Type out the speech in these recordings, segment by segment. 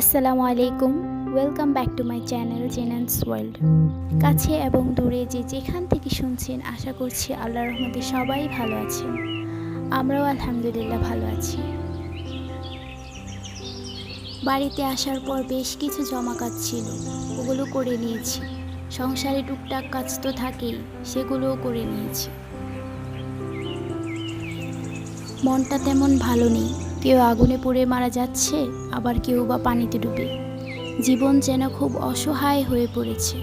আসসালামু আলাইকুম। Welcome back to my channel জেনান্স ওয়ার্ল্ড। কাছে এবং দূরে যে যেখান থেকে শুনছেন, আশা করছি আল্লাহর রহমতে সবাই ভালো আছেন। আমরাও আলহামদুলিল্লাহ ভালো আছি। বাড়িতে আসার পর বেশ কিছু জমা কাজ ছিল, ওগুলো করে নিয়েছি। সংসারে টুকটাক কাজ তো থাকেই, সেগুলোও করে নিয়েছি। মনটা তেমন ভালো নেই। কেউ আগুনে পুড়ে মারা যাচ্ছে, আবার কেউ বা পানিতে ডুবে। জীবন যেন খুব অসহায় হয়ে পড়েছে।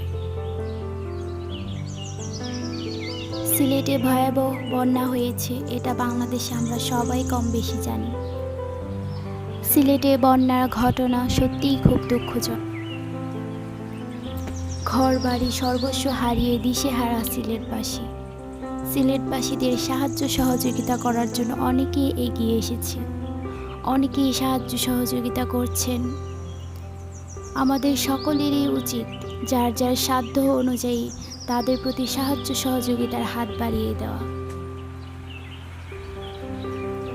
সিলেটে ভয়াবহ বন্যা হয়েছে, এটা বাংলাদেশে আমরা সবাই কম বেশি জানি। সিলেটে বন্যার ঘটনা সত্যিই খুব দুঃখজনক। ঘর বাড়ি সর্বস্ব হারিয়ে দিশেহারা সিলেটবাসী। সিলেটবাসীদের সাহায্য সহযোগিতা করার জন্য অনেকেই এগিয়ে এসেছে, অনেকেই সাহায্য সহযোগিতা করছেন। আমাদের সকলেরই উচিত যার যার সাধ্য অনুযায়ী তাদের প্রতি সাহায্য সহযোগিতার হাত বাড়িয়ে দেওয়া।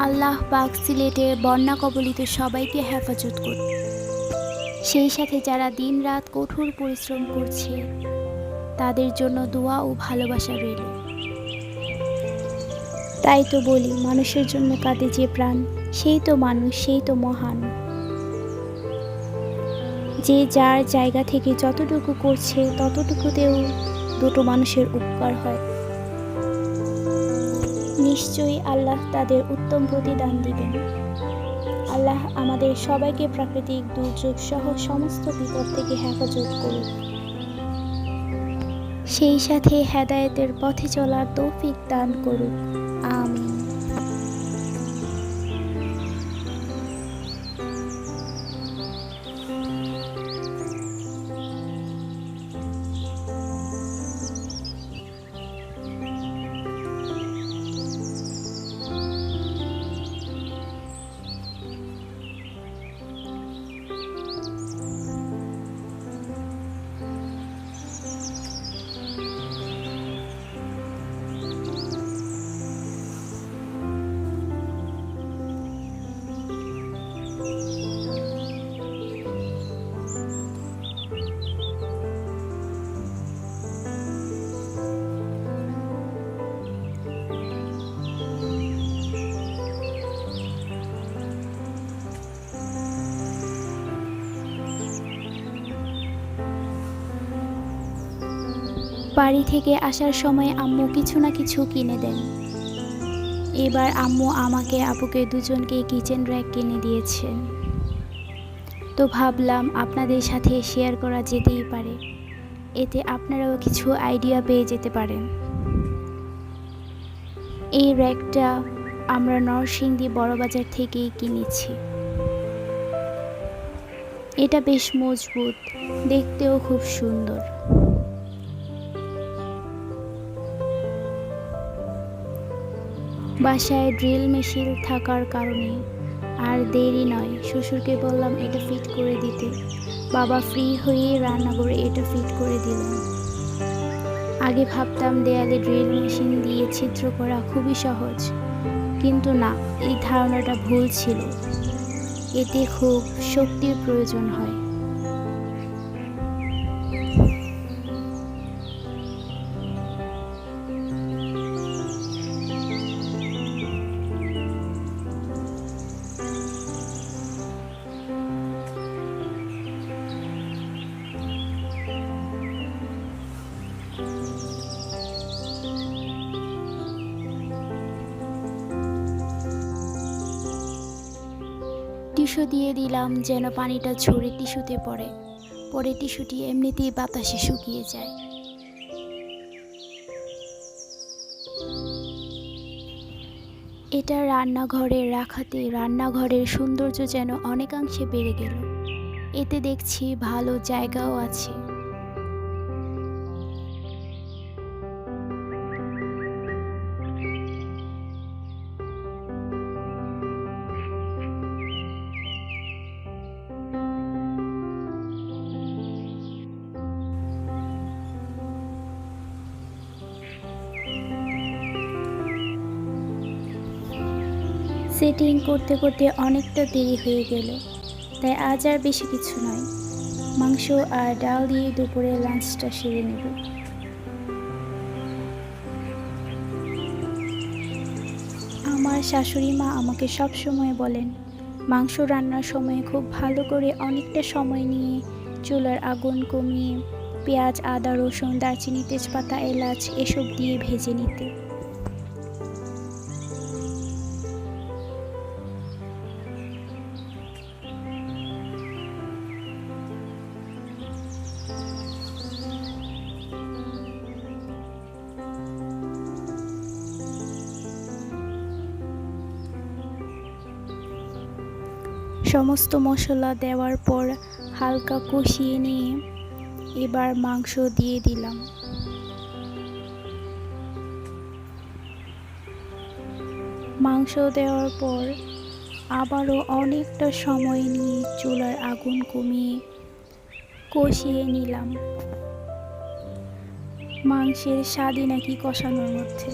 আল্লাহ পাক সিলেটের বন্যা কবলিত সবাইকে হেফাজত করুন। সেই সাথে যারা দিনরাত কঠোর পরিশ্রম করছে, তাদের জন্য দোয়া ও ভালোবাসা রইল। তাই তো বলি, মানুষের জন্য কাঁদে যে প্রাণ, সেই তো মানুষ, সেই তো মহান। যে যার জায়গা থেকে যতটুকু করছে, ততটুকুতেও দুটো মানুষের উপকার হয়। নিশ্চয়ই আল্লাহ তাদের উত্তম প্রতিদান দিবেন। আল্লাহ আমাদের সবাইকে প্রাকৃতিক দুর্যোগ সহ সমস্ত বিপদ থেকে হেফাজত করুন। সেই সাথে হেদায়েতের পথে চলার তৌফিক দান করুক। আমিন। বাড়ি থেকে আসার সময় আম্মু কিছু না কিছু কিনে দেন। এবার আম্মু আমাকে আপুকে দুজনকে কিচেন র্যাক কিনে দিয়েছেন। তো ভাবলাম আপনাদের সাথে শেয়ার করা যেতেই পারে, এতে আপনারাও কিছু আইডিয়া পেয়ে যেতে পারেন। এই র্যাকটা আমরা নরসিংদী বড়বাজার থেকেই কিনেছি। এটা বেশ মজবুত, দেখতেও খুব সুন্দর। বাসায় ড্রিল মেশিন থাকার কারণে আর দেরি নয়, শ্বশুরকে বললাম এটা ফিট করে দিতে। বাবা ফ্রি হয়ে রান্নাঘরে এটা ফিট করে দিলেন। আগে ভাবতাম দেয়ালে ড্রিল মেশিন দিয়ে ছিদ্র করা খুবই সহজ, কিন্তু না, এই ধারণাটা ভুল ছিল। এতে খুব শক্তির প্রয়োজন হয়। টিস্যু দিয়ে দিলাম যেন পানিটা ঝরে টিস্যুতে পড়ে, পরে টিস্যুটি এমনিতেই বাতাসে শুকিয়ে যায়। এটা রান্নাঘরে রাখাতে রান্নাঘরের সৌন্দর্য যেন অনেকাংশে বেড়ে গেল। এতে দেখছি ভালো জায়গাও আছে। সেটিং করতে করতে অনেকটা দেরি হয়ে গেল, তাই আজ আর বেশি কিছু নয়, মাংস আর ডাল দিয়ে দুপুরে লাঞ্চটা সেরে নেব। আমার শাশুড়ি মা আমাকে সব সময় বলেন, মাংস রান্নার সময় খুব ভালো করে অনেকটা সময় নিয়ে চুলার আগুন কমিয়ে পেঁয়াজ, আদা, রসুন, দারচিনি, তেজপাতা, এলাচ এসব দিয়ে ভেজে নিতে। সমস্ত মশলা দেওয়ার পর হালকা কষিয়ে নিয়ে এবার মাংস দিয়ে দিলাম। মাংস দেওয়ার পর আবারও অনেকটা সময় নিয়ে চুলার আগুন কমিয়ে কষিয়ে নিলাম। মাংসের স্বাদই নাকি কষানোর মধ্যে,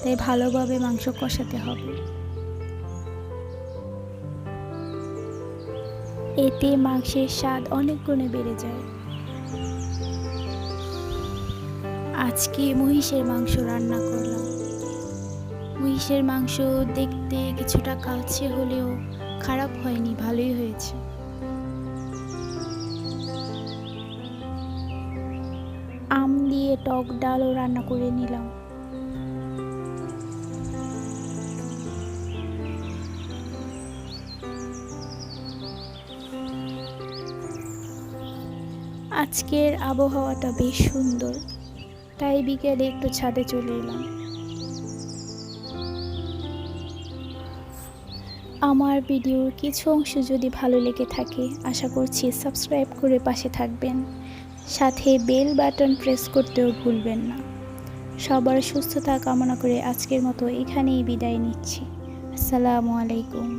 তাই ভালোভাবে মাংস কষাতে হবে। এতে মাংসের স্বাদ অনেক গুণে বেড়ে যায়। আজকে মহিষের মাংস রান্না করলাম। মহিষের মাংস দেখতে কিছুটা কালচে হলেও খারাপ হয়নি, ভালোই হয়েছে। আম দিয়ে টক ডালও রান্না করে নিলাম। আজকের আবহাওয়াটা বেশ সুন্দর, তাই বিকেলে একটু ছাদে চলে এলাম। আমার ভিডিওর কিছু অংশ যদি ভালো লেগে থাকে, আশা করছি সাবস্ক্রাইব করে পাশে থাকবেন, সাথে বেল বাটন প্রেস করতেও ভুলবেন না। সবার সুস্থতা কামনা করে আজকের মতো এখানেই বিদায় নিচ্ছি। আসসালামু আলাইকুম।